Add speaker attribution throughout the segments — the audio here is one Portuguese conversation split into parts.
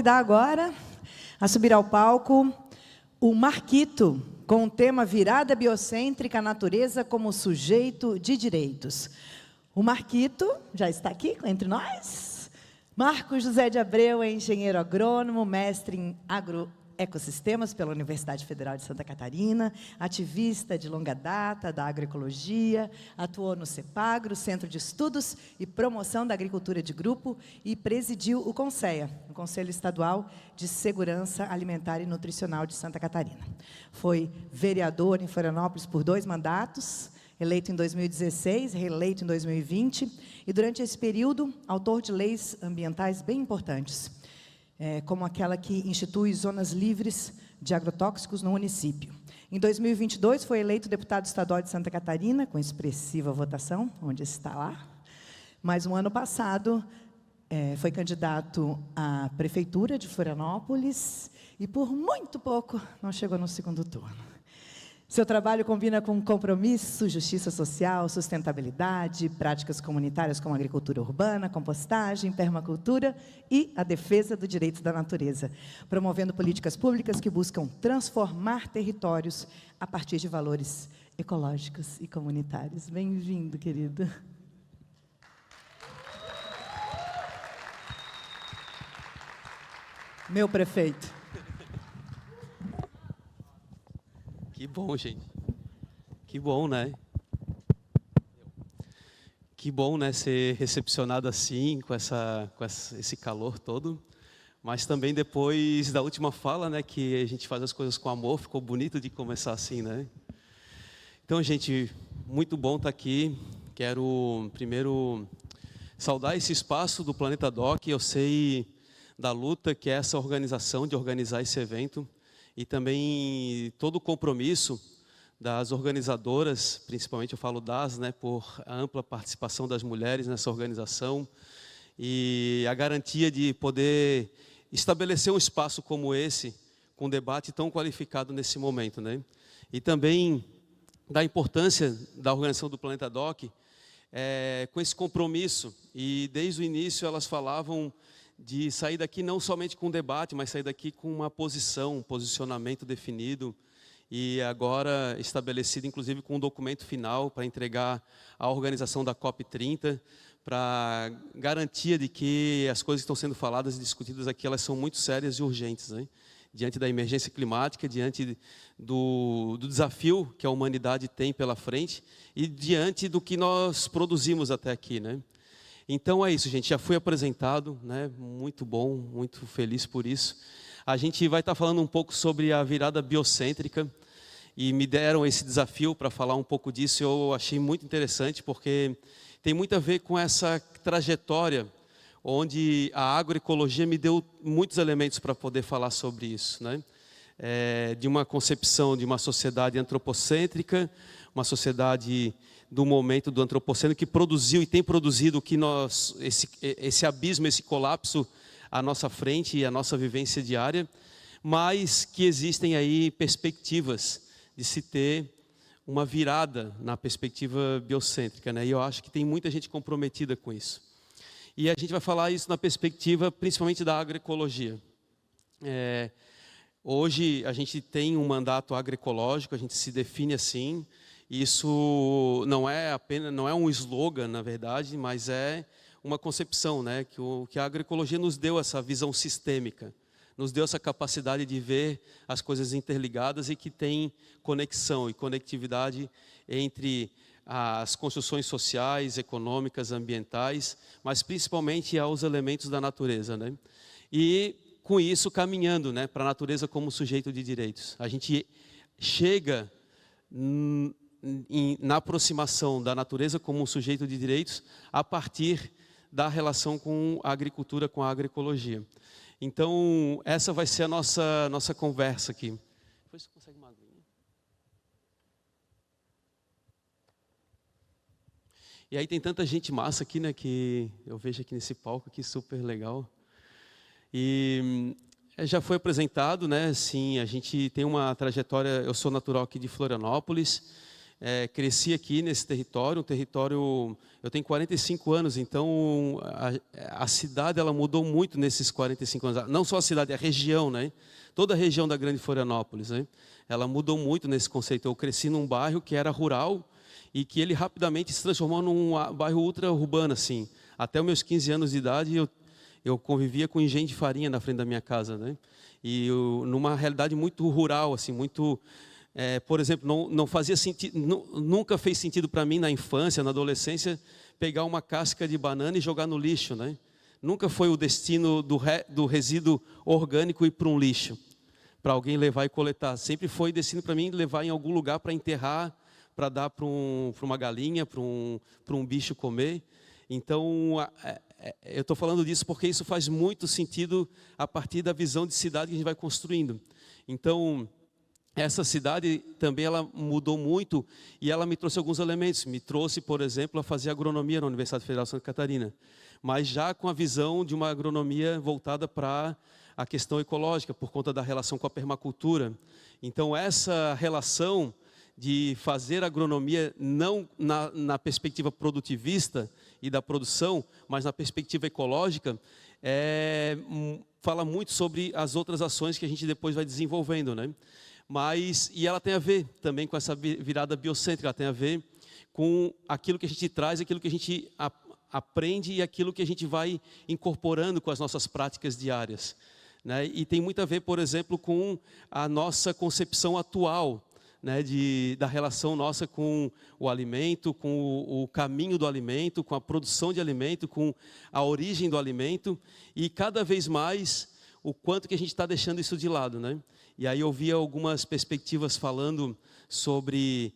Speaker 1: convidar agora a subir ao palco o Marquito, com o tema Virada Biocêntrica, a Natureza como Sujeito de Direitos. O Marquito já está aqui entre nós. Marcos José de Abreu é engenheiro agrônomo, mestre em agroecossistemas pela Universidade Federal de Santa Catarina, ativista de longa data da agroecologia, atuou no CEPAGRO, Centro de Estudos e Promoção da Agricultura de Grupo, e presidiu o CONSEA, o Conselho Estadual de Segurança Alimentar e Nutricional de Santa Catarina. Foi vereador em Florianópolis por 2 mandatos, eleito em 2016, reeleito em 2020, e durante esse período, autor de leis ambientais bem importantes, como aquela que institui zonas livres de agrotóxicos no município. Em 2022, foi eleito deputado estadual de Santa Catarina, com expressiva votação, onde está lá. Mas, no ano passado, foi candidato à prefeitura de Florianópolis e, por muito pouco, não chegou no segundo turno. Seu trabalho combina com compromisso, justiça social, sustentabilidade, práticas comunitárias como agricultura urbana, compostagem, permacultura e a defesa do direito da natureza, promovendo políticas públicas que buscam transformar territórios a partir de valores ecológicos e comunitários. Bem-vindo, querido. Meu prefeito.
Speaker 2: Que bom, gente. Que bom, né? Que bom, né, ser recepcionado assim, com esse calor todo. Mas também depois da última fala, né, que a gente faz as coisas com amor, ficou bonito de começar assim, né? Então, gente, muito bom estar aqui. Quero primeiro saudar esse espaço do Planeta Doc. Eu sei da luta que é essa organização, de organizar esse evento. E também todo o compromisso das organizadoras, principalmente eu falo das, né, por a ampla participação das mulheres nessa organização e a garantia de poder estabelecer um espaço como esse, com um debate tão qualificado nesse momento, né? E também da importância da organização do Planeta Doc, com esse compromisso, e desde o início elas falavam de sair daqui não somente com um debate, mas sair daqui com uma posição, um posicionamento definido e agora estabelecido, inclusive, com um documento final para entregar à organização da COP30, para garantia de que as coisas que estão sendo faladas e discutidas aqui, elas são muito sérias e urgentes, né? Diante da emergência climática, diante do desafio que a humanidade tem pela frente e diante do que nós produzimos até aqui, né? Então é isso, gente, já foi apresentado, né? Muito bom, muito feliz por isso. A gente vai estar falando um pouco sobre a virada biocêntrica e me deram esse desafio para falar um pouco disso. Eu achei muito interessante porque tem muito a ver com essa trajetória onde a agroecologia me deu muitos elementos para poder falar sobre isso, né? De uma concepção de uma sociedade antropocêntrica, uma sociedade do momento do antropoceno que produziu e tem produzido o que esse abismo, esse colapso à nossa frente e à nossa vivência diária, mas que existem aí perspectivas de se ter uma virada na perspectiva biocêntrica, né? E eu acho que tem muita gente comprometida com isso. E a gente vai falar isso na perspectiva principalmente da agroecologia. Hoje a gente tem um mandato agroecológico, a gente se define assim. Isso não é um slogan, na verdade, mas é uma concepção, né? Que a agroecologia nos deu essa visão sistêmica, nos deu essa capacidade de ver as coisas interligadas e que tem conexão e conectividade entre as construções sociais, econômicas, ambientais, mas principalmente aos elementos da natureza, né? E com isso caminhando, né, para a natureza como sujeito de direitos. A gente chega na aproximação da natureza como um sujeito de direitos a partir da relação com a agricultura, com a agroecologia. Então, essa vai ser a nossa conversa aqui. Depois você consegue uma aguinha? E aí tem tanta gente massa aqui, né, que eu vejo aqui nesse palco aqui, super legal. E já foi apresentado, né, sim, a gente tem uma trajetória, eu sou natural aqui de Florianópolis. cresci aqui nesse território, eu tenho 45 anos, então a cidade ela mudou muito nesses 45 anos. Não só a cidade, a região, né? Toda a região da Grande Florianópolis, né? Ela mudou muito nesse conceito. Eu cresci num bairro que era rural e que ele rapidamente se transformou num bairro ultra urbano, assim. Até os meus 15 anos de idade, eu convivia com engenho de farinha na frente da minha casa, né? E numa realidade muito rural, assim, muito... por exemplo, não fazia sentido, nunca fez sentido para mim na infância, na adolescência, pegar uma casca de banana e jogar no lixo, né? Nunca foi o destino do resíduo orgânico ir para um lixo, para alguém levar e coletar. Sempre foi destino para mim levar em algum lugar para enterrar, para dar para uma galinha, para um bicho comer. Então, eu estou falando disso porque isso faz muito sentido a partir da visão de cidade que a gente vai construindo. Então, essa cidade também ela mudou muito e ela me trouxe alguns elementos. Me trouxe, por exemplo, a fazer agronomia na Universidade Federal de Santa Catarina, mas já com a visão de uma agronomia voltada para a questão ecológica, por conta da relação com a permacultura. Então, essa relação de fazer agronomia não na perspectiva produtivista e da produção, mas na perspectiva ecológica, fala muito sobre as outras ações que a gente depois vai desenvolvendo, né? E ela tem a ver também com essa virada biocêntrica, ela tem a ver com aquilo que a gente traz, aquilo que a gente aprende e aquilo que a gente vai incorporando com as nossas práticas diárias, né? E tem muito a ver, por exemplo, com a nossa concepção atual, né, da relação nossa com o alimento, com o caminho do alimento, com a produção de alimento, com a origem do alimento, e cada vez mais o quanto que a gente está deixando isso de lado, né? E aí eu vi algumas perspectivas falando sobre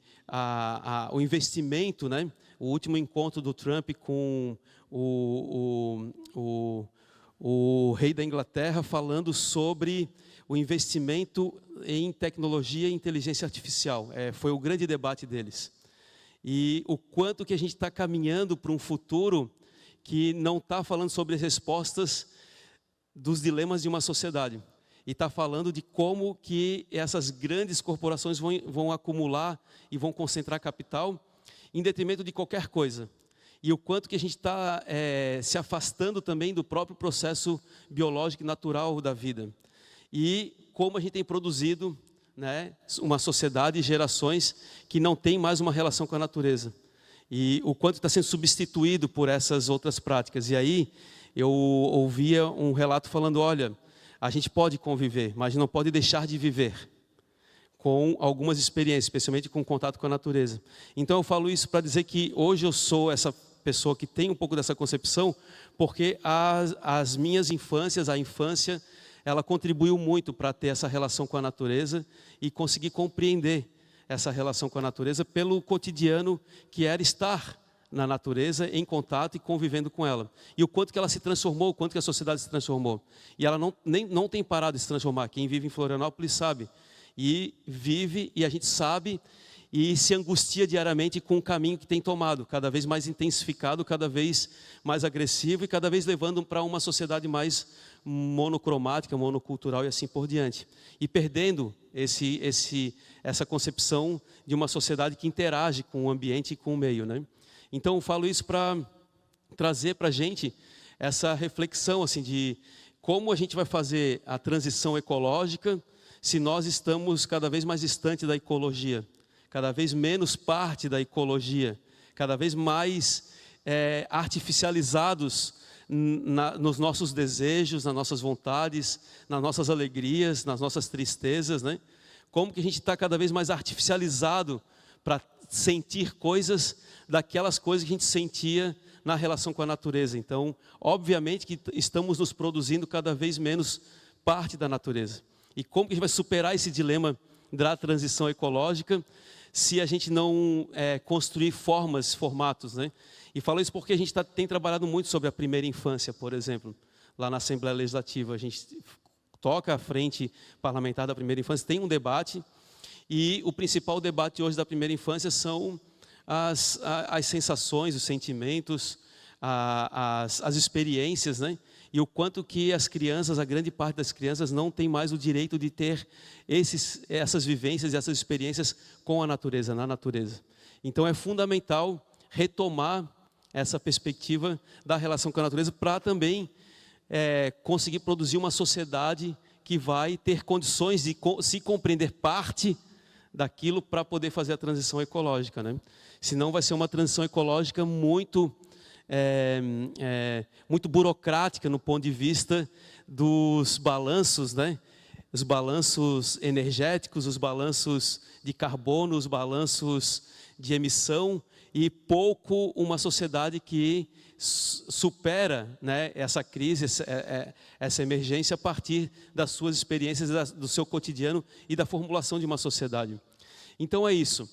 Speaker 2: o investimento, né? O último encontro do Trump com o rei da Inglaterra, falando sobre o investimento em tecnologia e inteligência artificial. Foi o grande debate deles. E o quanto que a gente está caminhando para um futuro que não está falando sobre as respostas dos dilemas de uma sociedade. E está falando de como que essas grandes corporações vão acumular e vão concentrar capital em detrimento de qualquer coisa. E o quanto que a gente está se afastando também do próprio processo biológico e natural da vida. E como a gente tem produzido, né, uma sociedade e gerações que não tem mais uma relação com a natureza. E o quanto está sendo substituído por essas outras práticas. E aí eu ouvia um relato falando, olha, a gente pode conviver, mas não pode deixar de viver com algumas experiências, especialmente com contato com a natureza. Então eu falo isso para dizer que hoje eu sou essa pessoa que tem um pouco dessa concepção, porque as minhas infâncias, a infância, ela contribuiu muito para ter essa relação com a natureza e conseguir compreender essa relação com a natureza pelo cotidiano que era estar na natureza, em contato e convivendo com ela. E o quanto que ela se transformou, o quanto que a sociedade se transformou. E ela não tem parado de se transformar. Quem vive em Florianópolis sabe. E vive, e a gente sabe, e se angustia diariamente com o caminho que tem tomado, cada vez mais intensificado, cada vez mais agressivo e cada vez levando para uma sociedade mais monocromática, monocultural e assim por diante. E perdendo essa concepção de uma sociedade que interage com o ambiente e com o meio, né? Então eu falo isso para trazer para a gente essa reflexão assim, de como a gente vai fazer a transição ecológica se nós estamos cada vez mais distante da ecologia, cada vez menos parte da ecologia, cada vez mais artificializados nos nossos desejos, nas nossas vontades, nas nossas alegrias, nas nossas tristezas, né? Como que a gente está cada vez mais artificializado para sentir coisas daquelas coisas que a gente sentia na relação com a natureza. Então, obviamente que estamos nos produzindo cada vez menos parte da natureza. E como que a gente vai superar esse dilema da transição ecológica se a gente não construir formatos, né? E falo isso porque a gente tem trabalhado muito sobre a primeira infância, por exemplo, lá na Assembleia Legislativa. A gente toca a frente parlamentar da primeira infância, tem um debate, e o principal debate hoje da primeira infância são as sensações, os sentimentos, as experiências, né? e o quanto que as crianças, a grande parte das crianças, não tem mais o direito de ter essas vivências e essas experiências com a natureza, na natureza. Então é fundamental retomar essa perspectiva da relação com a natureza para também conseguir produzir uma sociedade que vai ter condições de se compreender parte daquilo para poder fazer a transição ecológica, né? Senão vai ser uma transição ecológica muito burocrática no ponto de vista dos balanços, né? Os balanços energéticos, os balanços de carbono, os balanços de emissão, e pouco uma sociedade que supera, né, essa crise, essa emergência a partir das suas experiências, do seu cotidiano e da formulação de uma sociedade. Então é isso.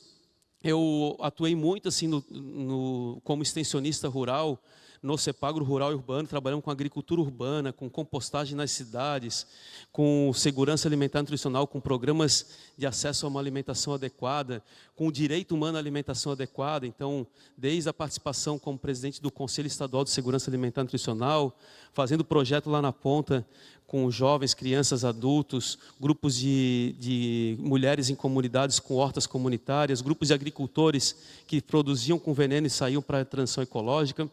Speaker 2: Eu atuei muito assim como extensionista rural, no CEPAGRO Rural e Urbano, trabalhando com agricultura urbana, com compostagem nas cidades, com segurança alimentar e nutricional, com programas de acesso a uma alimentação adequada, com o direito humano à alimentação adequada. Então, desde a participação como presidente do Conselho Estadual de Segurança Alimentar e Nutricional, fazendo projeto lá na ponta, com jovens, crianças, adultos, grupos de mulheres em comunidades com hortas comunitárias, grupos de agricultores que produziam com veneno e saíam para a transição ecológica.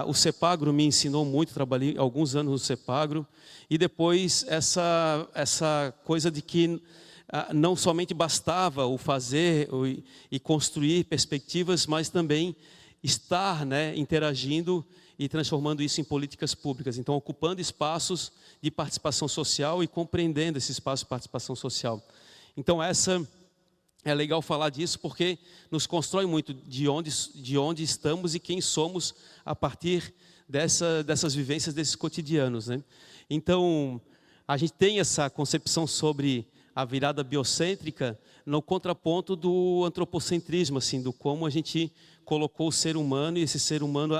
Speaker 2: O CEPAGRO me ensinou muito, trabalhei alguns anos no CEPAGRO, e depois essa coisa de que não somente bastava o fazer e construir perspectivas, mas também estar, né, interagindo e transformando isso em políticas públicas. Então, ocupando espaços de participação social e compreendendo esse espaço de participação social. Então, é legal falar disso porque nos constrói muito de onde estamos e quem somos a partir dessas vivências, desses cotidianos, né? Então, a gente tem essa concepção sobre a virada biocêntrica no contraponto do antropocentrismo, assim, do como a gente colocou o ser humano e esse ser humano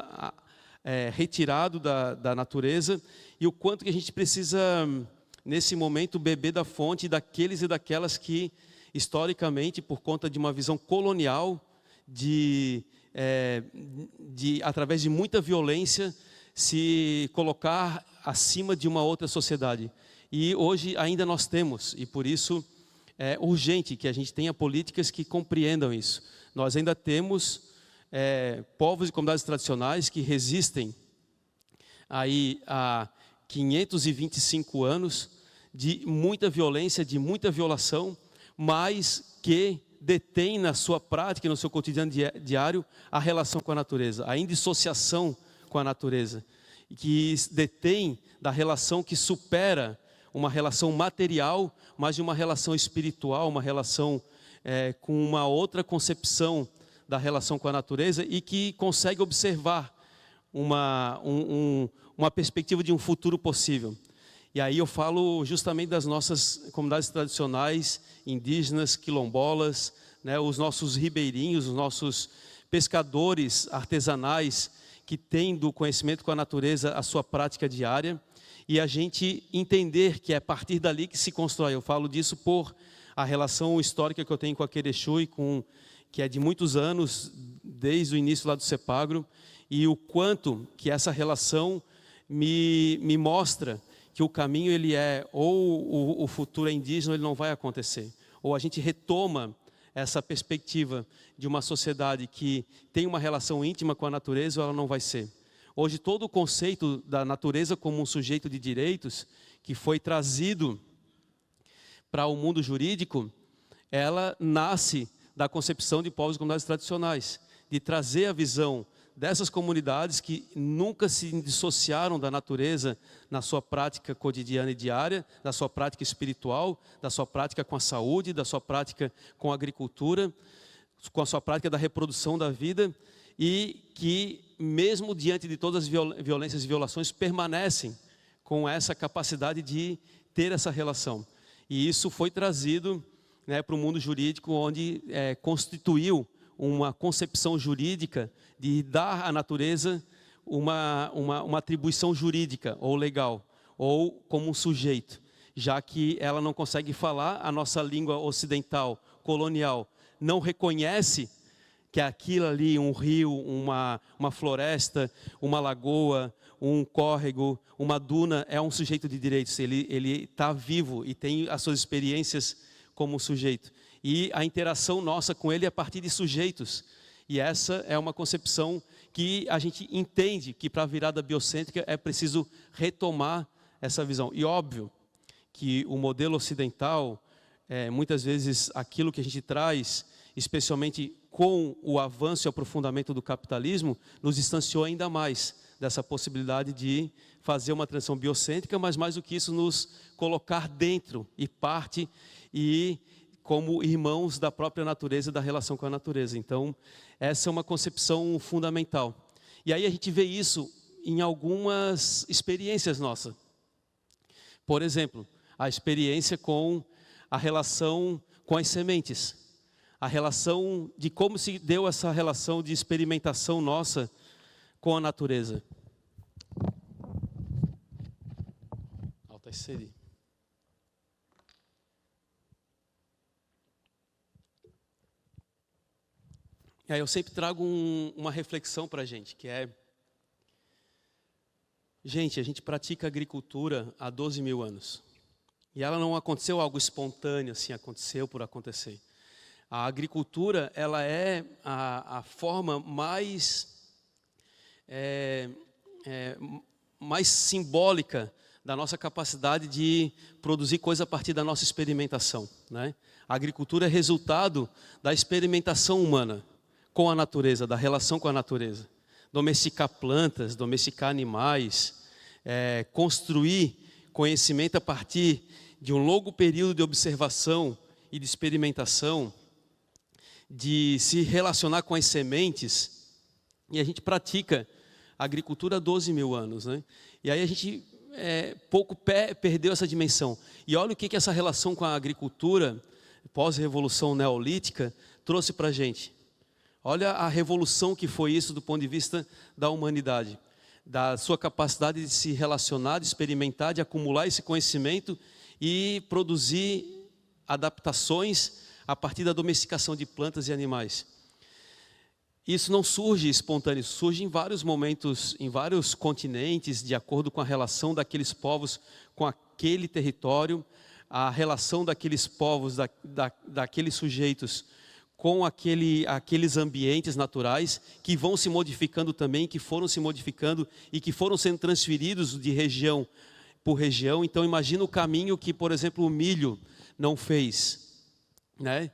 Speaker 2: retirado da natureza, e o quanto que a gente precisa, nesse momento, beber da fonte daqueles e daquelas que, historicamente, por conta de uma visão colonial, através de muita violência, se colocar acima de uma outra sociedade. E hoje ainda nós temos, e por isso é urgente que a gente tenha políticas que compreendam isso. Nós ainda temos povos e comunidades tradicionais que resistem aí há 525 anos de muita violência, de muita violação, mas que detém na sua prática e no seu cotidiano diário a relação com a natureza, a indissociação com a natureza, que detém da relação que supera uma relação material, mas de uma relação espiritual, uma relação com uma outra concepção da relação com a natureza e que consegue observar uma perspectiva de um futuro possível. E aí eu falo justamente das nossas comunidades tradicionais, indígenas, quilombolas, né, os nossos ribeirinhos, os nossos pescadores artesanais que têm do conhecimento com a natureza a sua prática diária, e a gente entender que é a partir dali que se constrói. Eu falo disso por a relação histórica que eu tenho com a Querexu, que é de muitos anos, desde o início lá do CEPAGRO, e o quanto que essa relação me mostra que o caminho ele ou o futuro é indígena, ou ele não vai acontecer. Ou a gente retoma essa perspectiva de uma sociedade que tem uma relação íntima com a natureza, ou ela não vai ser. Hoje todo o conceito da natureza como um sujeito de direitos, que foi trazido para o mundo jurídico, ela nasce da concepção de povos e comunidades tradicionais, de trazer a visão dessas comunidades que nunca se dissociaram da natureza na sua prática cotidiana e diária, da sua prática espiritual, da sua prática com a saúde, da sua prática com a agricultura, com a sua prática da reprodução da vida, e que mesmo diante de todas as violências e violações permanecem com essa capacidade de ter essa relação. E isso foi trazido, né, para o mundo jurídico, onde constituiu uma concepção jurídica de dar à natureza uma atribuição jurídica ou legal, ou como um sujeito, já que ela não consegue falar, a nossa língua ocidental, colonial, não reconhece que aquilo ali, um rio, uma floresta, uma lagoa, um córrego, uma duna, é um sujeito de direitos. Ele está vivo e tem as suas experiências como sujeito. E a interação nossa com ele é a partir de sujeitos. E essa é uma concepção que a gente entende que para a virada biocêntrica é preciso retomar essa visão. E óbvio que o modelo ocidental, muitas vezes aquilo que a gente traz, especialmente com o avanço e aprofundamento do capitalismo, nos distanciou ainda mais dessa possibilidade de fazer uma transição biocêntrica, mas mais do que isso, nos colocar dentro e parte e como irmãos da própria natureza, da relação com a natureza. Então, essa é uma concepção fundamental. E aí a gente vê isso em algumas experiências nossas. Por exemplo, a experiência com a relação com as sementes. A relação de como se deu essa relação de experimentação nossa com a natureza. Alta série. E aí eu sempre trago uma reflexão para a gente, que é... Gente, a gente pratica agricultura há 12 mil anos. E ela não aconteceu algo espontâneo, assim, aconteceu por acontecer. A agricultura, ela é a forma mais simbólica da nossa capacidade de produzir coisa a partir da nossa experimentação, né? A agricultura é resultado da experimentação humana com a natureza, da relação com a natureza. Domesticar plantas, domesticar animais, construir conhecimento a partir de um longo período de observação e de experimentação, de se relacionar com as sementes, e a gente pratica a agricultura há 12 mil anos, né? E aí a gente perdeu essa dimensão. E olha o que essa relação com a agricultura, pós-revolução neolítica, trouxe para a gente. Olha a revolução que foi isso do ponto de vista da humanidade, da sua capacidade de se relacionar, de experimentar, de acumular esse conhecimento e produzir adaptações a partir da domesticação de plantas e animais. Isso não surge espontâneo, surge em vários momentos, em vários continentes, de acordo com a relação daqueles povos com aquele território, a relação daqueles povos, daqueles sujeitos com aqueles ambientes naturais que vão se modificando também, que foram se modificando e que foram sendo transferidos de região por região. Então imagina o caminho que, por exemplo, o milho não fez, né?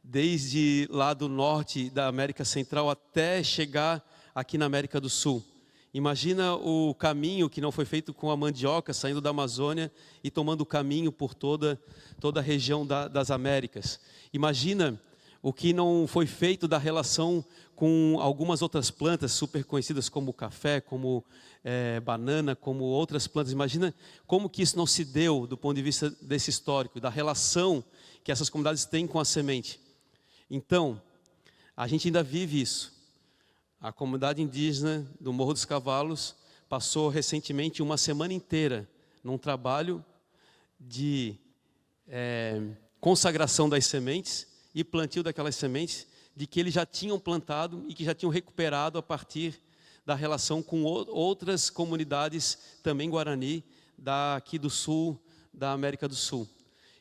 Speaker 2: Desde lá do norte da América Central até chegar aqui na América do Sul. Imagina o caminho que não foi feito com a mandioca, saindo da Amazônia e tomando o caminho por toda a região das Américas. Imagina o que não foi feito da relação com algumas outras plantas super conhecidas como café, como banana, como outras plantas. Imagina como que isso não se deu do ponto de vista desse histórico, da relação que essas comunidades têm com a semente. Então, a gente ainda vive isso. A comunidade indígena do Morro dos Cavalos passou recentemente uma semana inteira num trabalho de consagração das sementes e plantio daquelas sementes de que eles já tinham plantado e que já tinham recuperado a partir da relação com outras comunidades, também Guarani, daqui do sul, da América do Sul.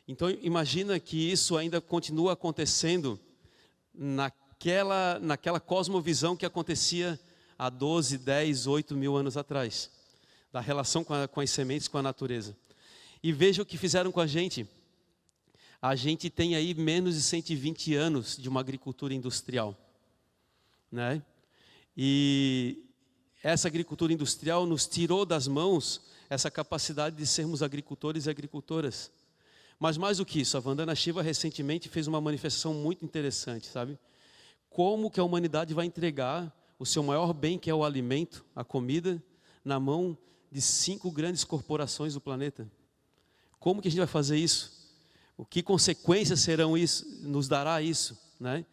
Speaker 2: Então, imagina que isso ainda continua acontecendo naquela cosmovisão que acontecia há 12, 10, 8 mil anos atrás, da relação com as sementes, com a natureza. E veja o que fizeram com a gente. A gente tem aí menos de 120 anos de uma agricultura industrial, né? E essa agricultura industrial nos tirou das mãos essa capacidade de sermos agricultores e agricultoras. Mas mais do que isso, a Vandana Shiva recentemente fez uma manifestação muito interessante, sabe? Como que a humanidade vai entregar o seu maior bem, que é o alimento, a comida, na mão de 5 grandes corporações do planeta? Como que a gente vai fazer isso? O que consequências serão isso, nos dará isso, né?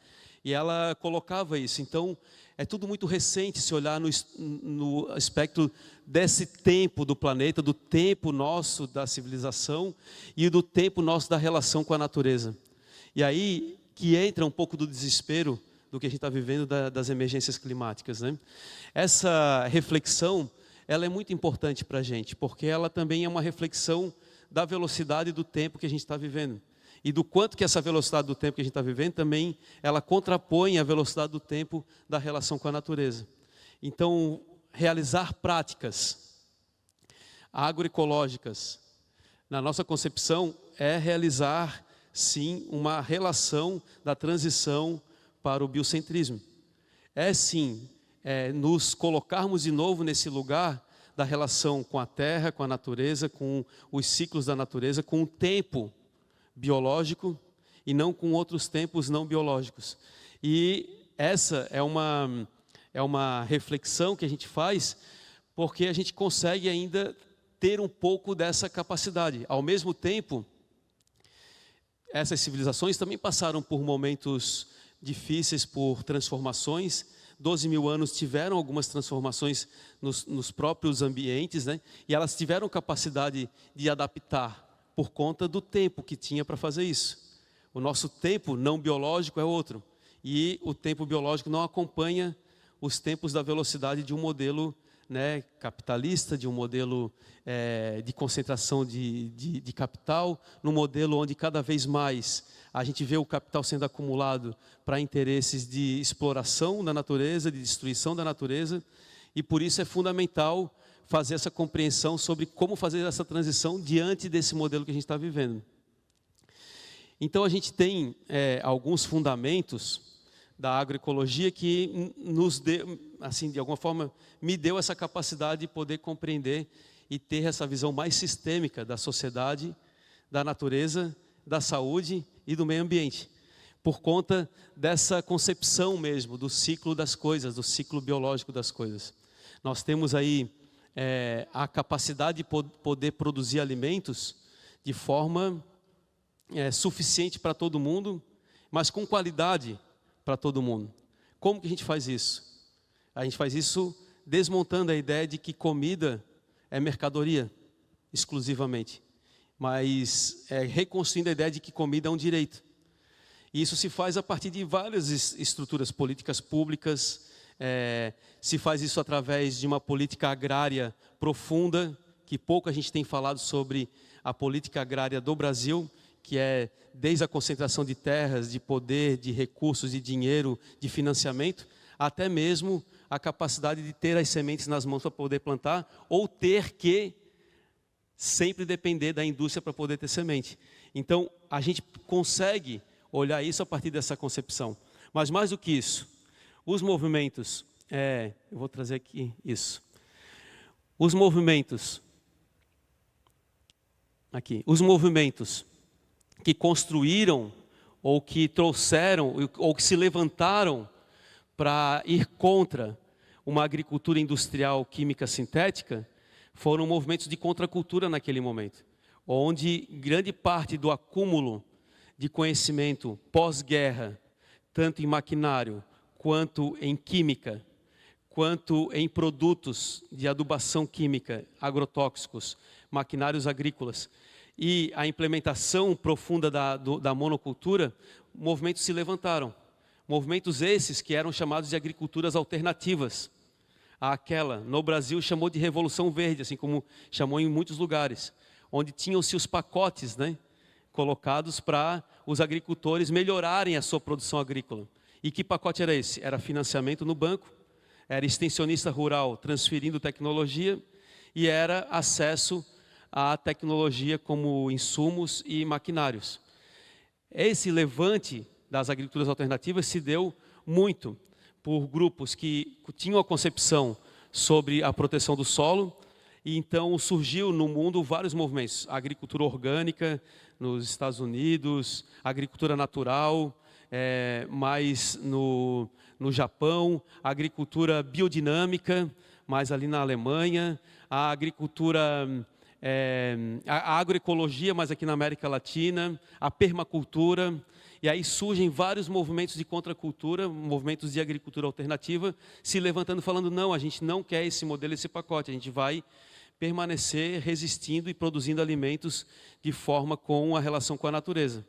Speaker 2: E ela colocava isso. Então, é tudo muito recente se olhar no aspecto desse tempo do planeta, do tempo nosso da civilização e do tempo nosso da relação com a natureza. E aí que entra um pouco do desespero do que a gente está vivendo das emergências climáticas, né? Essa reflexão, ela é muito importante para a gente, porque ela também é uma reflexão da velocidade do tempo que a gente está vivendo. E do quanto que essa velocidade do tempo que a gente está vivendo também, ela contrapõe a velocidade do tempo da relação com a natureza. Então, realizar práticas agroecológicas, na nossa concepção, é realizar, sim, uma relação da transição para o biocentrismo. É, sim, nos colocarmos de novo nesse lugar da relação com a terra, com a natureza, com os ciclos da natureza, com o tempo biológico e não com outros tempos não biológicos. E essa é uma reflexão que a gente faz porque a gente consegue ainda ter um pouco dessa capacidade. Ao mesmo tempo, essas civilizações também passaram por momentos difíceis, por transformações. 12 mil anos tiveram algumas transformações nos próprios ambientes, né? E elas tiveram capacidade de adaptar por conta do tempo que tinha para fazer isso. O nosso tempo não biológico é outro. E o tempo biológico não acompanha os tempos da velocidade de um modelo, né, capitalista, de um modelo de concentração de capital, num modelo onde cada vez mais a gente vê o capital sendo acumulado para interesses de exploração da natureza, de destruição da natureza, e por isso é fundamental fazer essa compreensão sobre como fazer essa transição diante desse modelo que a gente está vivendo. Então a gente tem alguns fundamentos da agroecologia que nos deu, assim, de alguma forma, me deu essa capacidade de poder compreender e ter essa visão mais sistêmica da sociedade, da natureza, da saúde e do meio ambiente, por conta dessa concepção mesmo do ciclo das coisas, do ciclo biológico das coisas. Nós temos aí a capacidade de poder produzir alimentos de forma suficiente para todo mundo, mas com qualidade para todo mundo. Como que a gente faz isso? A gente faz isso desmontando a ideia de que comida é mercadoria, exclusivamente, mas reconstruindo a ideia de que comida é um direito. E isso se faz a partir de várias estruturas políticas públicas, se faz isso através de uma política agrária profunda, que pouco a gente tem falado sobre a política agrária do Brasil, que é desde a concentração de terras, de poder, de recursos, de dinheiro, de financiamento, até mesmo a capacidade de ter as sementes nas mãos para poder plantar, ou ter que sempre depender da indústria para poder ter semente. Então, a gente consegue olhar isso a partir dessa concepção. Mas mais do que isso, os movimentos, eu vou trazer aqui isso. Os movimentos que construíram, ou que trouxeram, ou que se levantaram para ir contra uma agricultura industrial química sintética, foram movimentos de contracultura naquele momento, onde grande parte do acúmulo de conhecimento pós-guerra, tanto em maquinário, quanto em química, quanto em produtos de adubação química, agrotóxicos, maquinários agrícolas, e a implementação profunda da monocultura, movimentos se levantaram. Movimentos esses que eram chamados de agriculturas alternativas. Aquela, no Brasil, chamou de Revolução Verde, assim como chamou em muitos lugares, onde tinham-se os pacotes, né, colocados para os agricultores melhorarem a sua produção agrícola. E que pacote era esse? Era financiamento no banco, era extensionista rural transferindo tecnologia e era acesso à tecnologia como insumos e maquinários. Esse levante das agriculturas alternativas se deu muito por grupos que tinham a concepção sobre a proteção do solo, e então surgiu no mundo vários movimentos, a agricultura orgânica nos Estados Unidos, a agricultura natural, mais no Japão, a agricultura biodinâmica, mais ali na Alemanha, a agricultura, a agroecologia, mais aqui na América Latina, a permacultura. E aí surgem vários movimentos de contracultura, movimentos de agricultura alternativa, se levantando falando, não, a gente não quer esse modelo, esse pacote, a gente vai permanecer resistindo e produzindo alimentos de forma com a relação com a natureza.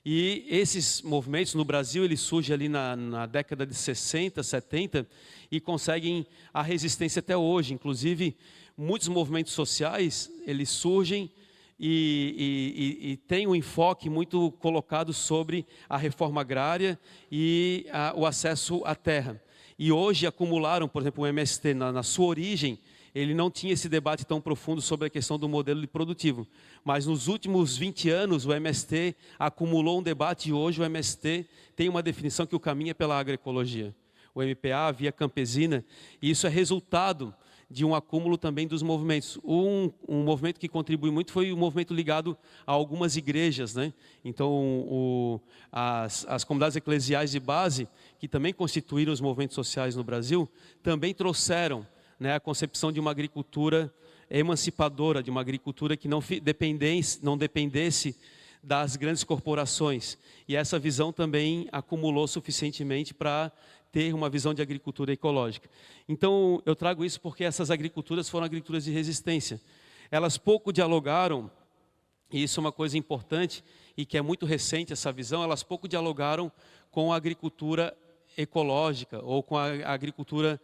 Speaker 2: E esses movimentos no Brasil, eles surgem ali na década de 60, 70 e conseguem a resistência até hoje. Inclusive, muitos movimentos sociais, eles surgem e têm um enfoque muito colocado sobre a reforma agrária e o acesso à terra. E hoje acumularam, por exemplo, o MST, na sua origem, ele não tinha esse debate tão profundo sobre a questão do modelo produtivo. Mas nos últimos 20 anos, o MST acumulou um debate e hoje o MST tem uma definição que o caminho é pela agroecologia. O MPA, a Via Campesina, e isso é resultado de um acúmulo também dos movimentos. Um movimento que contribui muito foi o movimento ligado a algumas igrejas, né? Então, as comunidades eclesiais de base, que também constituíram os movimentos sociais no Brasil, também trouxeram, né, a concepção de uma agricultura emancipadora, de uma agricultura que não dependesse das grandes corporações. E essa visão também acumulou suficientemente para ter uma visão de agricultura ecológica. Então, eu trago isso porque essas agriculturas foram agriculturas de resistência. Elas pouco dialogaram, e isso é uma coisa importante, e que é muito recente essa visão, elas pouco dialogaram com a agricultura ecológica, ou com a agricultura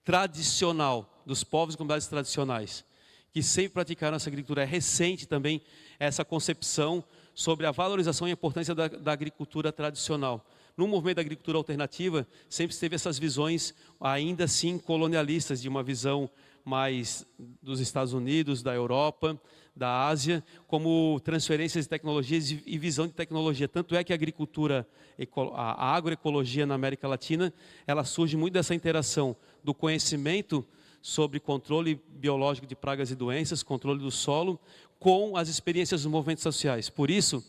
Speaker 2: tradicional, dos povos e comunidades tradicionais, que sempre praticaram essa agricultura. É recente também essa concepção sobre a valorização e a importância da agricultura tradicional. No movimento da agricultura alternativa, sempre teve essas visões, ainda assim colonialistas, de uma visão mais dos Estados Unidos, da Europa, da Ásia, como transferências de tecnologias e visão de tecnologia. Tanto é que a agroecologia na América Latina, ela surge muito dessa interação do conhecimento sobre controle biológico de pragas e doenças, controle do solo, com as experiências dos movimentos sociais. Por isso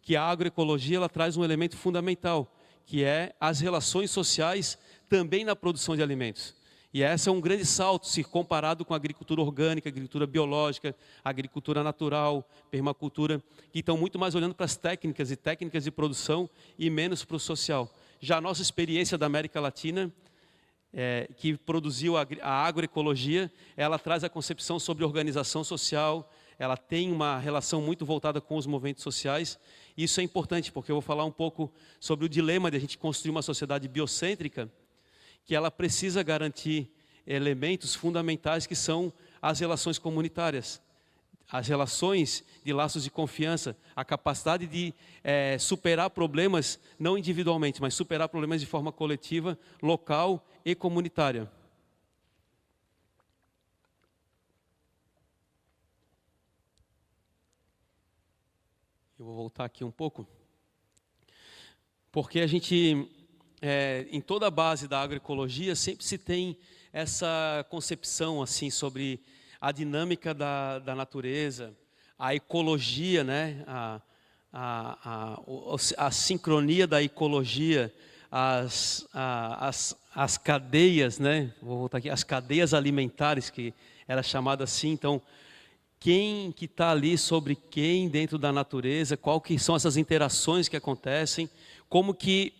Speaker 2: que a agroecologia ela traz um elemento fundamental, que é as relações sociais também na produção de alimentos. E esse é um grande salto, se comparado com a agricultura orgânica, a agricultura biológica, a agricultura natural, permacultura, que estão muito mais olhando para as técnicas de produção e menos para o social. Já a nossa experiência da América Latina, que produziu a agroecologia, ela traz a concepção sobre organização social, ela tem uma relação muito voltada com os movimentos sociais. Isso é importante, porque eu vou falar um pouco sobre o dilema de a gente construir uma sociedade biocêntrica, que ela precisa garantir elementos fundamentais que são as relações comunitárias, as relações de laços de confiança, a capacidade de superar problemas, não individualmente, mas superar problemas de forma coletiva, local e comunitária. Eu vou voltar aqui um pouco, porque a gente, em toda a base da agroecologia, sempre se tem essa concepção assim, sobre a dinâmica da natureza, a ecologia, né? A sincronia da ecologia, as cadeias, né? Vou voltar aqui, as cadeias alimentares, que era chamada assim. Então, quem que está ali sobre quem dentro da natureza, qual que são essas interações que acontecem, como que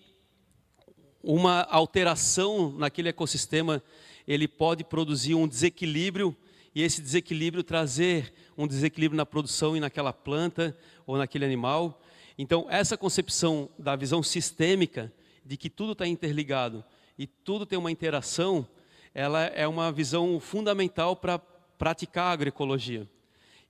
Speaker 2: uma alteração naquele ecossistema, ele pode produzir um desequilíbrio, e esse desequilíbrio trazer um desequilíbrio na produção e naquela planta ou naquele animal. Então, essa concepção da visão sistêmica, de que tudo está interligado e tudo tem uma interação, ela é uma visão fundamental para praticar a agroecologia.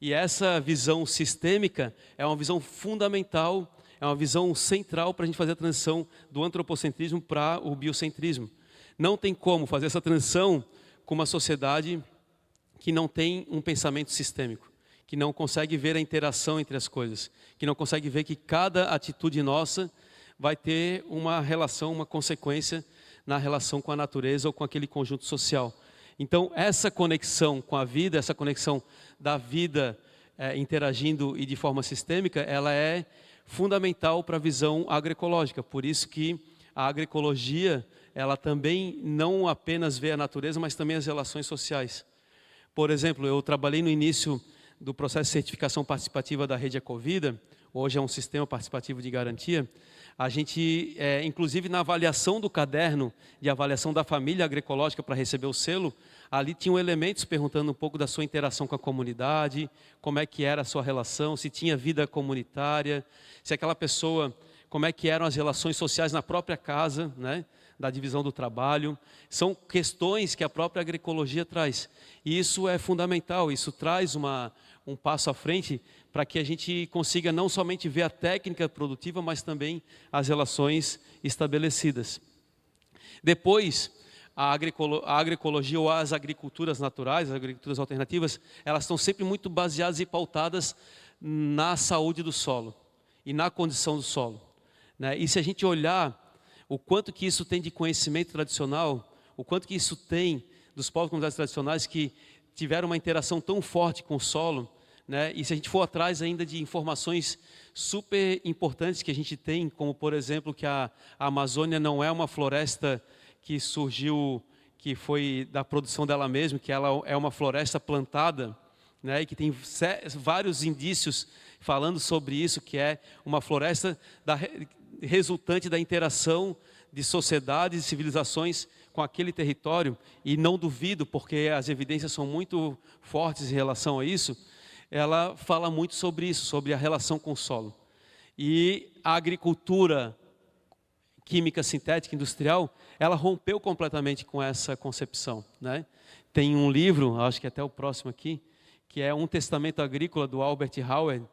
Speaker 2: E essa visão sistêmica é uma visão fundamental, é uma visão central para a gente fazer a transição do antropocentrismo para o biocentrismo. Não tem como fazer essa transição com uma sociedade que não tem um pensamento sistêmico, que não consegue ver a interação entre as coisas, que não consegue ver que cada atitude nossa vai ter uma relação, uma consequência na relação com a natureza ou com aquele conjunto social. Então, essa conexão com a vida, essa conexão da vida interagindo e de forma sistêmica, ela é fundamental para a visão agroecológica. Por isso que a agroecologia, ela também não apenas vê a natureza, mas também as relações sociais. Por exemplo, eu trabalhei no início do processo de certificação participativa da Rede Ecovida, hoje é um sistema participativo de garantia, a gente, inclusive na avaliação do caderno de avaliação da família agroecológica para receber o selo, ali tinham elementos perguntando um pouco da sua interação com a comunidade, como é que era a sua relação, se tinha vida comunitária, se aquela pessoa, como é que eram as relações sociais na própria casa, né, da divisão do trabalho. São questões que a própria agroecologia traz. E isso é fundamental, isso traz um passo à frente para que a gente consiga não somente ver a técnica produtiva, mas também as relações estabelecidas. Depois, a agroecologia ou as agriculturas naturais, as agriculturas alternativas, elas estão sempre muito baseadas e pautadas na saúde do solo e na condição do solo, né? E se a gente olhar o quanto que isso tem de conhecimento tradicional, o quanto que isso tem dos povos comunidades tradicionais que tiveram uma interação tão forte com o solo, né? E se a gente for atrás ainda de informações super importantes que a gente tem, como por exemplo que a Amazônia não é uma floresta que surgiu, que foi da produção dela mesma, que ela é uma floresta plantada, né? E que tem vários indícios falando sobre isso, que é uma floresta resultante da interação de sociedades e civilizações com aquele território, e não duvido, porque as evidências são muito fortes em relação a isso, ela fala muito sobre isso, sobre a relação com o solo. E a agricultura química sintética industrial, ela rompeu completamente com essa concepção, né? Tem um livro, acho que até o próximo aqui, que é Um Testamento Agrícola, do Albert Howard,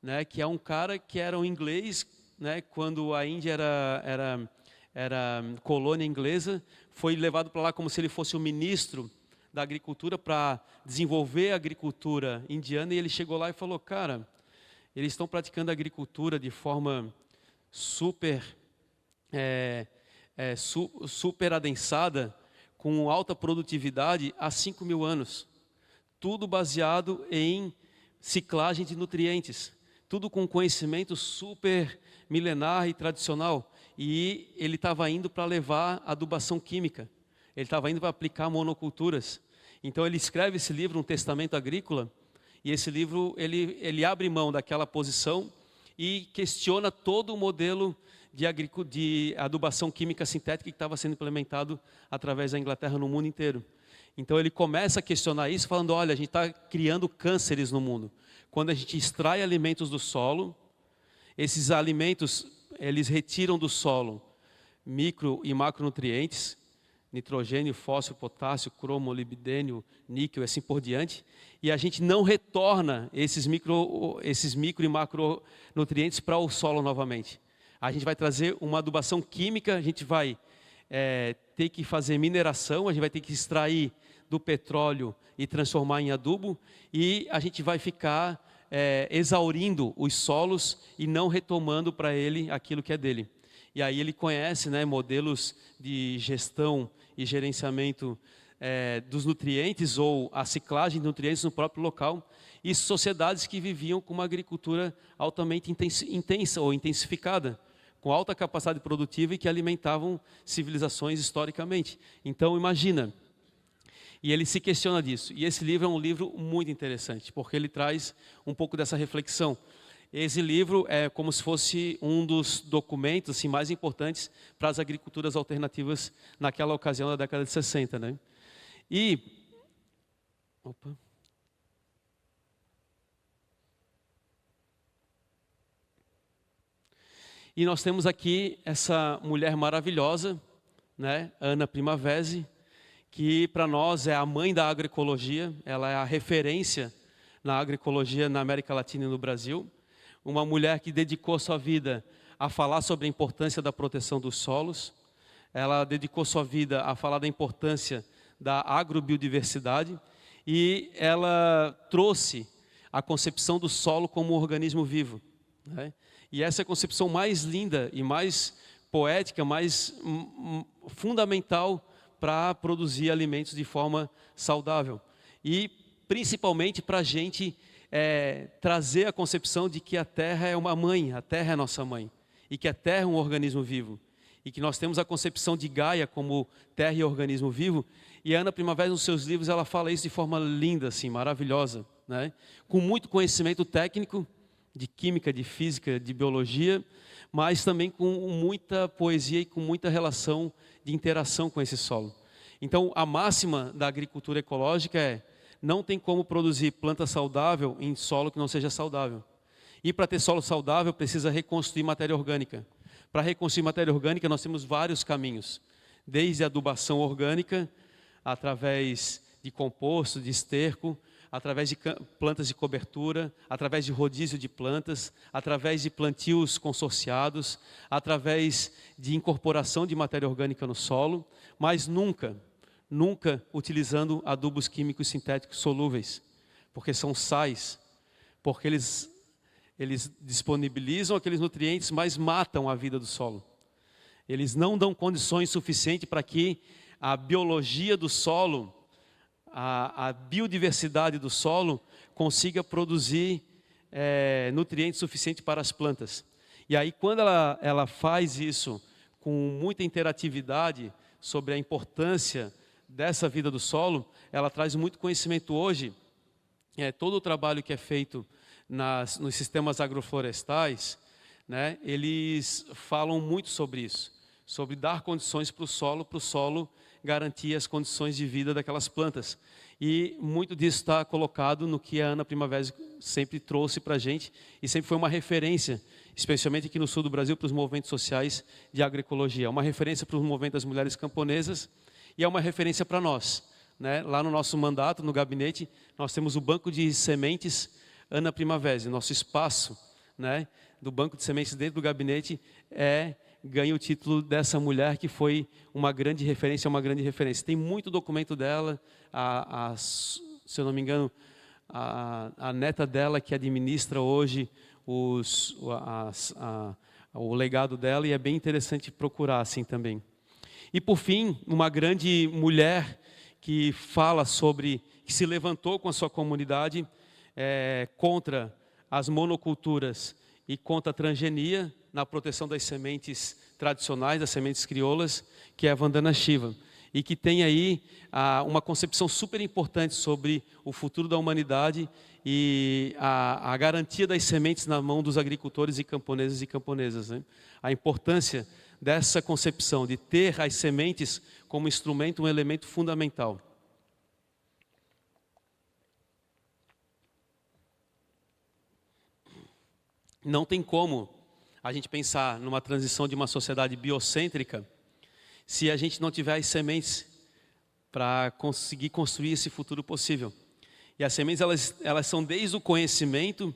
Speaker 2: né? Que é um cara que era um inglês, né? Quando a Índia era colônia inglesa, foi levado para lá como se ele fosse o ministro da agricultura para desenvolver a agricultura indiana, e ele chegou lá e falou: cara, eles estão praticando a agricultura de forma super adensada, com alta produtividade há 5.000 anos, tudo baseado em ciclagem de nutrientes, tudo com conhecimento super milenar e tradicional. E ele estava indo para levar adubação química, ele estava indo para aplicar monoculturas. Então ele escreve esse livro, Um Testamento Agrícola, e esse livro ele abre mão daquela posição e questiona todo o modelo de adubação química sintética que estava sendo implementado através da Inglaterra no mundo inteiro. Então ele começa a questionar isso, falando: olha, a gente está criando cânceres no mundo. Quando a gente extrai alimentos do solo, esses alimentos, eles retiram do solo micro e macronutrientes, nitrogênio, fósforo, potássio, cromo, molibdênio, níquel, assim por diante, e a gente não retorna esses micro e macronutrientes para o solo novamente. A gente vai trazer uma adubação química, a gente vai ter que fazer mineração, a gente vai ter que extrair do petróleo e transformar em adubo, e a gente vai ficar exaurindo os solos e não retomando para ele aquilo que é dele. E aí ele conhece, né, modelos de gestão e gerenciamento dos nutrientes, ou a ciclagem de nutrientes no próprio local, e sociedades que viviam com uma agricultura altamente intensa ou intensificada, com alta capacidade produtiva e que alimentavam civilizações historicamente. Então imagina, e ele se questiona disso. E esse livro é um livro muito interessante, porque ele traz um pouco dessa reflexão. Esse livro é como se fosse um dos documentos assim, mais importantes para as agriculturas alternativas naquela ocasião da década de 60, né? E nós temos aqui essa mulher maravilhosa, né, Ana Primavesi, que para nós é a mãe da agroecologia, ela é a referência na agroecologia na América Latina e no Brasil. Uma mulher que dedicou sua vida a falar sobre a importância da proteção dos solos. Ela dedicou sua vida a falar da importância da agrobiodiversidade, e ela trouxe a concepção do solo como um organismo vivo, né? E essa é a concepção mais linda e mais poética, mais fundamental para produzir alimentos de forma saudável. E principalmente para a gente trazer a concepção de que a terra é uma mãe, a terra é nossa mãe, e que a terra é um organismo vivo, e que nós temos a concepção de Gaia como terra e organismo vivo. E a Ana Primavesi, nos seus livros, ela fala isso de forma linda, assim, maravilhosa, né? Com muito conhecimento técnico, de química, de física, de biologia, mas também com muita poesia e com muita relação de interação com esse solo. Então, a máxima da agricultura ecológica é: não tem como produzir planta saudável em solo que não seja saudável. E para ter solo saudável, precisa reconstruir matéria orgânica. Para reconstruir matéria orgânica, nós temos vários caminhos. Desde a adubação orgânica, através de composto, de esterco, através de plantas de cobertura, através de rodízio de plantas, através de plantios consorciados, através de incorporação de matéria orgânica no solo, mas nunca utilizando adubos químicos sintéticos solúveis, porque são sais, porque eles disponibilizam aqueles nutrientes, mas matam a vida do solo. Eles não dão condições suficientes para que a biologia do solo, a biodiversidade do solo, consiga produzir nutrientes suficientes para as plantas. E aí, quando ela faz isso com muita interatividade sobre a importância dessa vida do solo, ela traz muito conhecimento hoje. Todo o trabalho que é feito nos sistemas agroflorestais, né, eles falam muito sobre isso, sobre dar condições para o solo garantir as condições de vida daquelas plantas. E muito disso está colocado no que a Ana Primavera sempre trouxe para a gente, e sempre foi uma referência, especialmente aqui no sul do Brasil, para os movimentos sociais de agroecologia. É uma referência para o movimento das mulheres camponesas, e é uma referência para nós, né? Lá no nosso mandato, no gabinete, nós temos o banco de sementes Ana Primavera. Nosso espaço, né, do banco de sementes dentro do gabinete ganha o título dessa mulher que foi uma grande referência, Tem muito documento dela, se eu não me engano, a neta dela que administra hoje o legado dela, e é bem interessante procurar assim também. E por fim, uma grande mulher que fala sobre, que se levantou com a sua comunidade contra as monoculturas e contra a transgenia, na proteção das sementes tradicionais, das sementes crioulas, que é a Vandana Shiva, e que tem aí uma concepção super importante sobre o futuro da humanidade e a garantia das sementes na mão dos agricultores e camponeses e camponesas, né? A importância dessa concepção de ter as sementes como instrumento, um elemento fundamental. Não tem como a gente pensar numa transição de uma sociedade biocêntrica se a gente não tiver as sementes para conseguir construir esse futuro possível. E as sementes, elas são desde o conhecimento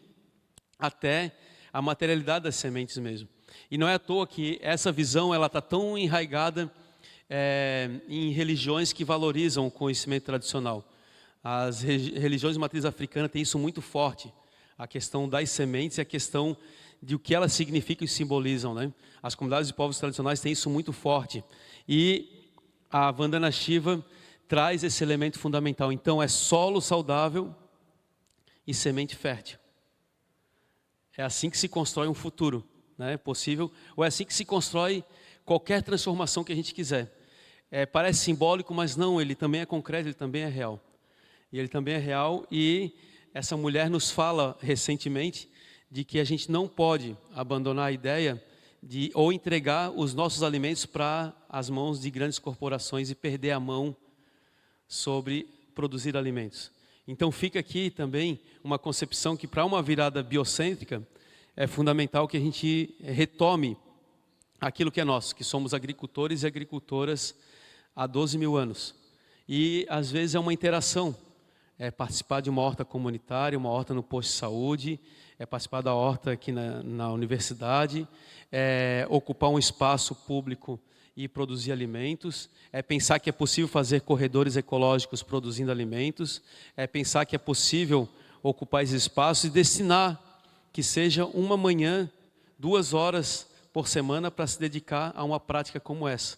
Speaker 2: até a materialidade das sementes mesmo. E não é à toa que essa visão está tão enraizada em religiões que valorizam o conhecimento tradicional. As religiões de matriz africana têm isso muito forte, a questão das sementes e a questão de o que elas significam e simbolizam, né? As comunidades de povos tradicionais têm isso muito forte. E a Vandana Shiva traz esse elemento fundamental. Então, é solo saudável e semente fértil. É assim que se constrói um futuro, né, possível, ou é assim que se constrói qualquer transformação que a gente quiser. Parece simbólico, mas não, ele também é concreto, ele também é real. E ele também é real, e essa mulher nos fala recentemente de que a gente não pode abandonar a ideia de ou entregar os nossos alimentos para as mãos de grandes corporações e perder a mão sobre produzir alimentos. Então fica aqui também uma concepção que, para uma virada biocêntrica, é fundamental que a gente retome aquilo que é nosso, que somos agricultores e agricultoras há 12 mil anos. E às vezes é uma interação, participar de uma horta comunitária, uma horta no posto de saúde, participar da horta aqui na universidade, ocupar um espaço público e produzir alimentos, pensar que é possível fazer corredores ecológicos produzindo alimentos, pensar que é possível ocupar esses espaços e destinar que seja uma manhã, 2 horas por semana para se dedicar a uma prática como essa.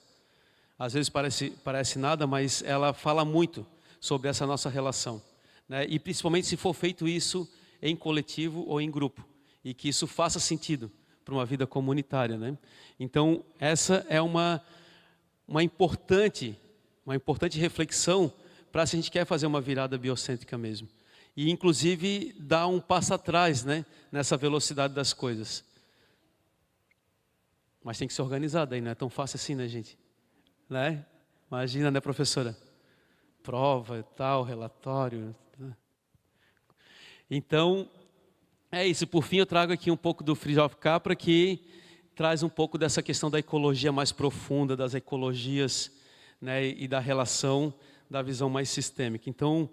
Speaker 2: Às vezes parece nada, mas ela fala muito sobre essa nossa relação, né? E principalmente se for feito isso em coletivo ou em grupo, e que isso faça sentido para uma vida comunitária, né? Então, essa é uma importante reflexão para se a gente quer fazer uma virada biocêntrica mesmo. e inclusive dar um passo atrás, né, nessa velocidade das coisas. Mas tem que se organizar daí, não é tão fácil assim, né, gente? Né? Imagina, né, professora? Prova e tal, relatório. Então, é isso. Por fim, eu trago aqui um pouco do Fritjof Capra, que traz um pouco dessa questão da ecologia mais profunda, das ecologias, né, e da relação da visão mais sistêmica. Então,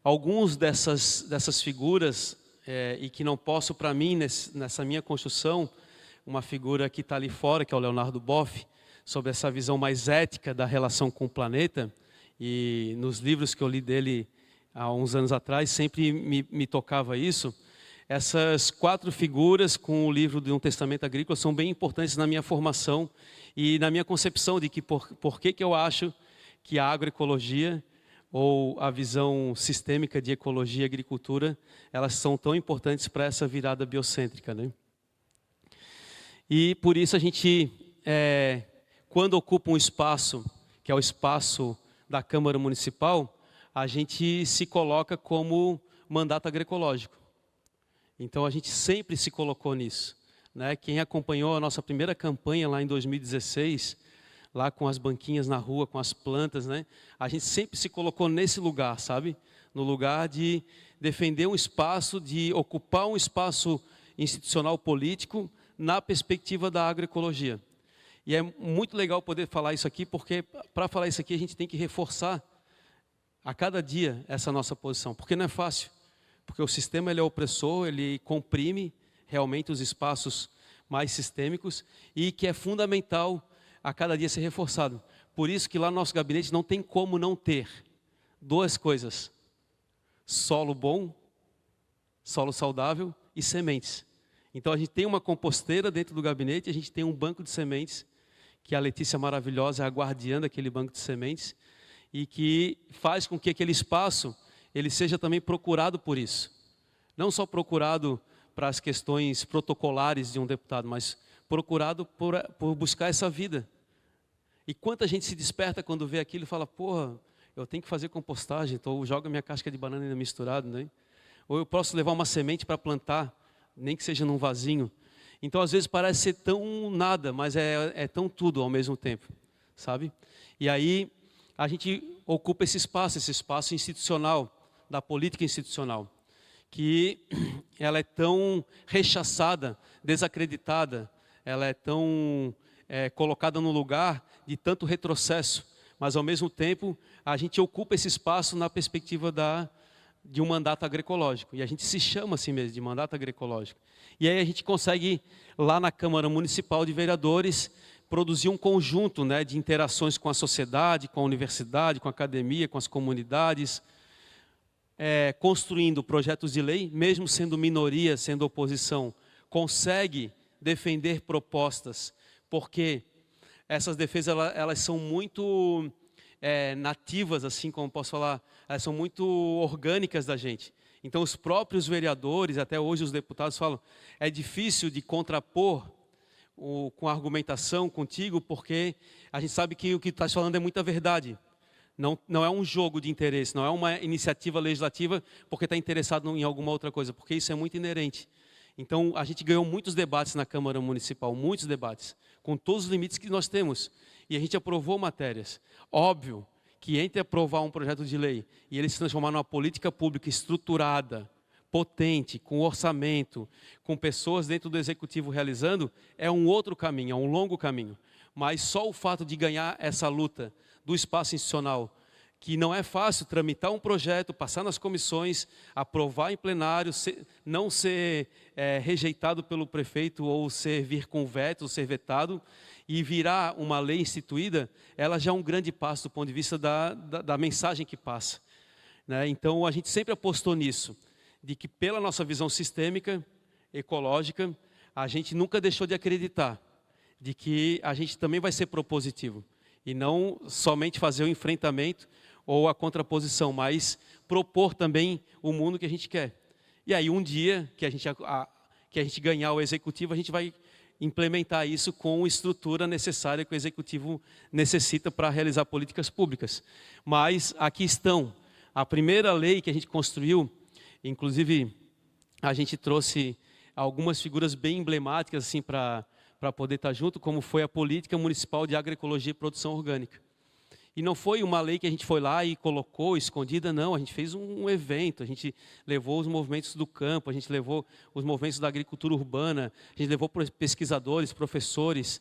Speaker 2: alguns dessas figuras, e que não posso, para mim, nessa minha construção, uma figura que está ali fora, que é o Leonardo Boff, sobre essa visão mais ética da relação com o planeta, e nos livros que eu li dele há uns anos atrás, sempre me tocava isso. Essas 4 figuras com o livro de um testamento agrícola são bem importantes na minha formação e na minha concepção de que por que eu acho que a agroecologia ou a visão sistêmica de ecologia e agricultura, elas são tão importantes para essa virada biocêntrica, né? E por isso a gente, quando ocupa um espaço, que é o espaço da Câmara Municipal, a gente se coloca como mandato agroecológico. Então a gente sempre se colocou nisso, né? Quem acompanhou a nossa primeira campanha lá em 2016, lá com as banquinhas na rua, com as plantas, né? A gente sempre se colocou nesse lugar, sabe? No lugar de defender um espaço, de ocupar um espaço institucional político na perspectiva da agroecologia. E é muito legal poder falar isso aqui, porque para falar isso aqui a gente tem que reforçar a cada dia essa nossa posição, porque não é fácil, porque o sistema ele é opressor, ele comprime realmente os espaços mais sistêmicos e que é fundamental a cada dia ser reforçado. Por isso que lá no nosso gabinete não tem como não ter 2 coisas: solo bom, solo saudável e sementes. Então a gente tem uma composteira dentro do gabinete, a gente tem um banco de sementes, que a Letícia maravilhosa é a guardiã daquele banco de sementes, e que faz com que aquele espaço ele seja também procurado por isso. Não só procurado para as questões protocolares de um deputado, mas procurado por buscar essa vida. E quanta gente se desperta quando vê aquilo e fala, porra, eu tenho que fazer compostagem, então joga minha casca de banana ainda misturado, né? Ou eu posso levar uma semente para plantar, nem que seja num vasinho. Então, às vezes, parece ser tão nada, mas é tão tudo ao mesmo tempo, sabe? E aí, a gente ocupa esse espaço institucional, da política institucional, que ela é tão rechaçada, desacreditada, ela é tão colocada no lugar de tanto retrocesso, mas, ao mesmo tempo, a gente ocupa esse espaço na perspectiva de um mandato agroecológico, e a gente se chama assim mesmo, de mandato agroecológico. E aí a gente consegue, lá na Câmara Municipal de Vereadores, produzir um conjunto, né, de interações com a sociedade, com a universidade, com a academia, com as comunidades, construindo projetos de lei, mesmo sendo minoria, sendo oposição, consegue defender propostas, porque essas defesas elas são muito nativas, assim como posso falar, elas são muito orgânicas da gente. Então os próprios vereadores, até hoje os deputados falam, é difícil de contrapor com a argumentação contigo, porque a gente sabe que o que estás falando é muita verdade. Não é um jogo de interesse, não é uma iniciativa legislativa porque está interessado em alguma outra coisa, porque isso é muito inerente. Então a gente ganhou muitos debates na Câmara Municipal, muitos debates, com todos os limites que nós temos. E a gente aprovou matérias. Óbvio que entre aprovar um projeto de lei e ele se transformar numa política pública estruturada, potente, com orçamento, com pessoas dentro do executivo realizando, é um outro caminho, é um longo caminho. Mas só o fato de ganhar essa luta do espaço institucional, que não é fácil tramitar um projeto, passar nas comissões, aprovar em plenário, não ser rejeitado pelo prefeito ou vir com veto, ou ser vetado, e virar uma lei instituída, ela já é um grande passo do ponto de vista da mensagem que passa, né? Então a gente sempre apostou nisso, de que pela nossa visão sistêmica, ecológica, a gente nunca deixou de acreditar, de que a gente também vai ser propositivo, e não somente fazer o enfrentamento ou a contraposição, mas propor também o mundo que a gente quer. E aí um dia que a gente ganhar o executivo, a gente vai implementar isso com a estrutura necessária que o executivo necessita para realizar políticas públicas. Mas aqui estão. A primeira lei que a gente construiu Inclusive, a gente trouxe algumas figuras bem emblemáticas assim, para poder estar junto, como foi a Política Municipal de Agroecologia e Produção Orgânica. E não foi uma lei que a gente foi lá e colocou escondida, não. A gente fez um evento, a gente levou os movimentos do campo, a gente levou os movimentos da agricultura urbana, a gente levou pesquisadores, professores,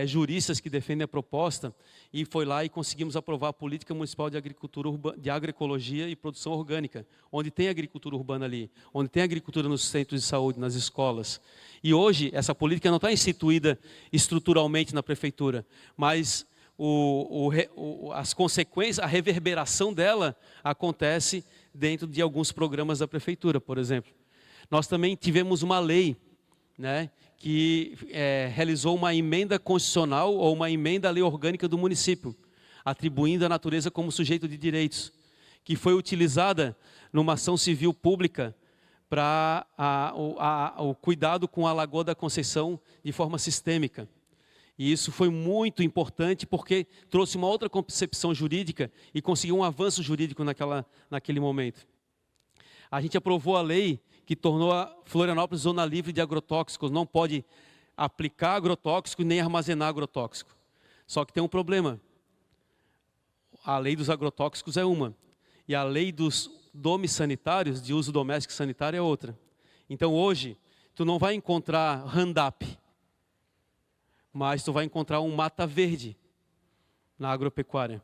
Speaker 2: juristas que defendem a proposta, e foi lá e conseguimos aprovar a Política Municipal de Agroecologia e Produção Orgânica, onde tem agricultura urbana ali, onde tem agricultura nos centros de saúde, nas escolas. E hoje, essa política não está instituída estruturalmente na prefeitura, mas as consequências, a reverberação dela acontece dentro de alguns programas da prefeitura, por exemplo. Nós também tivemos uma lei, né, que realizou uma emenda constitucional ou uma emenda à lei orgânica do município, atribuindo a natureza como sujeito de direitos, que foi utilizada numa ação civil pública para o cuidado com a Lagoa da Conceição de forma sistêmica. E isso foi muito importante porque trouxe uma outra concepção jurídica e conseguiu um avanço jurídico naquele momento. A gente aprovou a lei que tornou a Florianópolis zona livre de agrotóxicos. Não pode aplicar agrotóxico nem armazenar agrotóxico. Só que tem um problema. A lei dos agrotóxicos é uma. E a lei dos domes sanitários, de uso doméstico sanitário, é outra. Então hoje, tu não vai encontrar Roundup, mas tu vai encontrar um mata verde na agropecuária,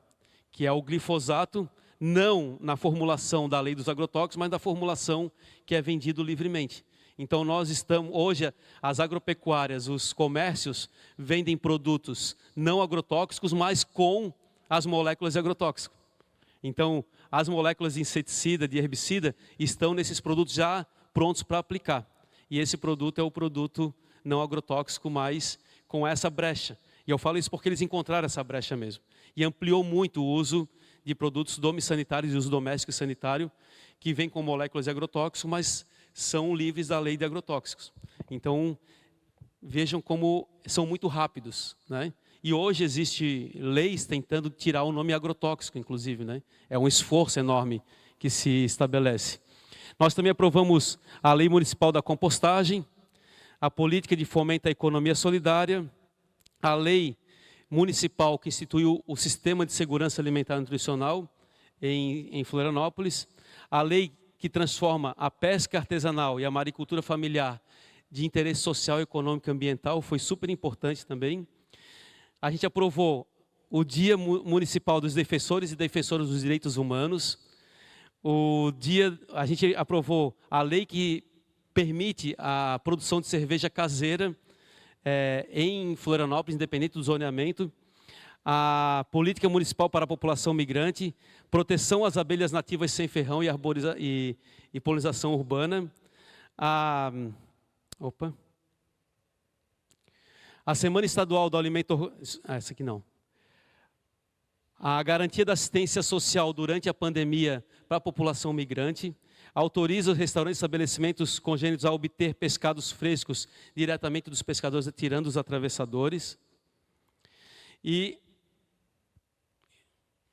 Speaker 2: que é o glifosato, não na formulação da lei dos agrotóxicos, mas na formulação que é vendido livremente. Então nós estamos, hoje as agropecuárias, os comércios vendem produtos não agrotóxicos, mas com as moléculas de agrotóxico. Então as moléculas de inseticida, de herbicida, estão nesses produtos já prontos para aplicar. E esse produto é o produto não agrotóxico, mas com essa brecha. E eu falo isso porque eles encontraram essa brecha mesmo. E ampliou muito o uso de produtos domissanitários e uso doméstico e sanitário, que vêm com moléculas de agrotóxicos, mas são livres da lei de agrotóxicos. Então, vejam como são muito rápidos, né? E hoje existe leis tentando tirar o nome agrotóxico, inclusive, né? É um esforço enorme que se estabelece. Nós também aprovamos a Lei Municipal da Compostagem, a Política de Fomento à Economia Solidária, a Lei Municipal que instituiu o Sistema de Segurança Alimentar e Nutricional em Florianópolis, a lei que transforma a pesca artesanal e a maricultura familiar de interesse social, econômico e ambiental, foi super importante também. A gente aprovou o Dia Municipal dos Defensores e Defensoras dos Direitos Humanos. A gente aprovou a lei que permite a produção de cerveja caseira em Florianópolis, independente do zoneamento. A política municipal para a população migrante, proteção às abelhas nativas sem ferrão e polinização urbana. A Semana Estadual do Alimento... essa aqui não. A garantia da assistência social durante a pandemia para a população migrante. Autoriza os restaurantes e estabelecimentos congêneros a obter pescados frescos diretamente dos pescadores, tirando os atravessadores. E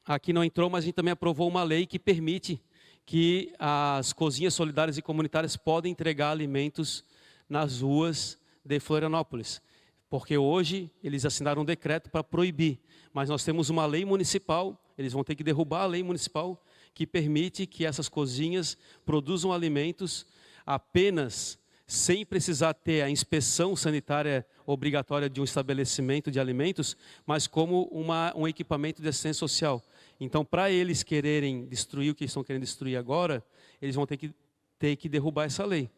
Speaker 2: aqui não entrou, mas a gente também aprovou uma lei que permite que as cozinhas solidárias e comunitárias podem entregar alimentos nas ruas de Florianópolis. Porque hoje eles assinaram um decreto para proibir, mas nós temos uma lei municipal, eles vão ter que derrubar a lei municipal que permite que essas cozinhas produzam alimentos apenas sem precisar ter a inspeção sanitária obrigatória de um estabelecimento de alimentos, mas como um equipamento de assistência social. Então, para eles quererem destruir o que estão querendo destruir agora, eles vão ter que derrubar essa lei.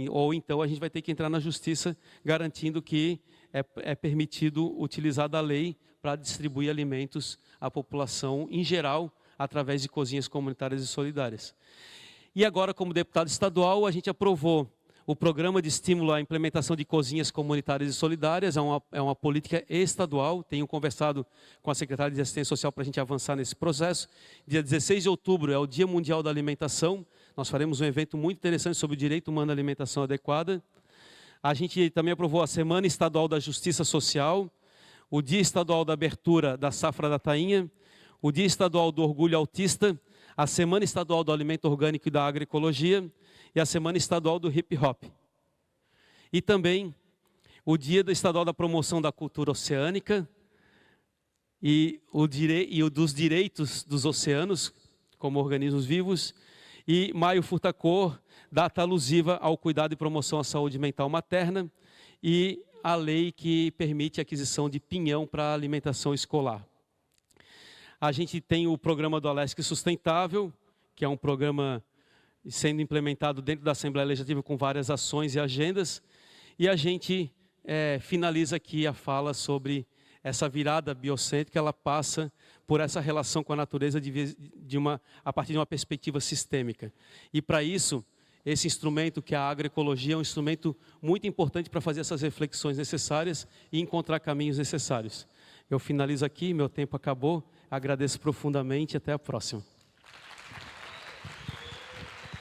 Speaker 2: Ou então a gente vai ter que entrar na justiça garantindo que é permitido utilizar da lei para distribuir alimentos à população em geral, através de cozinhas comunitárias e solidárias. E agora, como deputado estadual, a gente aprovou o programa de estímulo à implementação de cozinhas comunitárias e solidárias, é uma política estadual. Tenho conversado com a secretária de Assistência Social para a gente avançar nesse processo. Dia 16 de outubro é o Dia Mundial da Alimentação. Nós faremos um evento muito interessante sobre o direito humano à alimentação adequada. A gente também aprovou a Semana Estadual da Justiça Social, o Dia Estadual da Abertura da Safra da Tainha, o Dia Estadual do Orgulho Autista, a Semana Estadual do Alimento Orgânico e da Agroecologia e a Semana Estadual do Hip Hop. E também o Dia Estadual da Promoção da Cultura Oceânica e o dos direitos dos oceanos como organismos vivos, e Maio Furtacor, data alusiva ao cuidado e promoção à saúde mental materna, e a lei que permite a aquisição de pinhão para alimentação escolar. A gente tem o programa do Alesc Sustentável, que é um programa sendo implementado dentro da Assembleia Legislativa com várias ações e agendas, e a gente finaliza aqui a fala sobre essa virada biocêntrica. Ela passa por essa relação com a natureza a partir de uma perspectiva sistêmica. E para isso, esse instrumento que é a agroecologia é um instrumento muito importante para fazer essas reflexões necessárias e encontrar caminhos necessários. Eu finalizo aqui, meu tempo acabou, agradeço profundamente e até a próxima.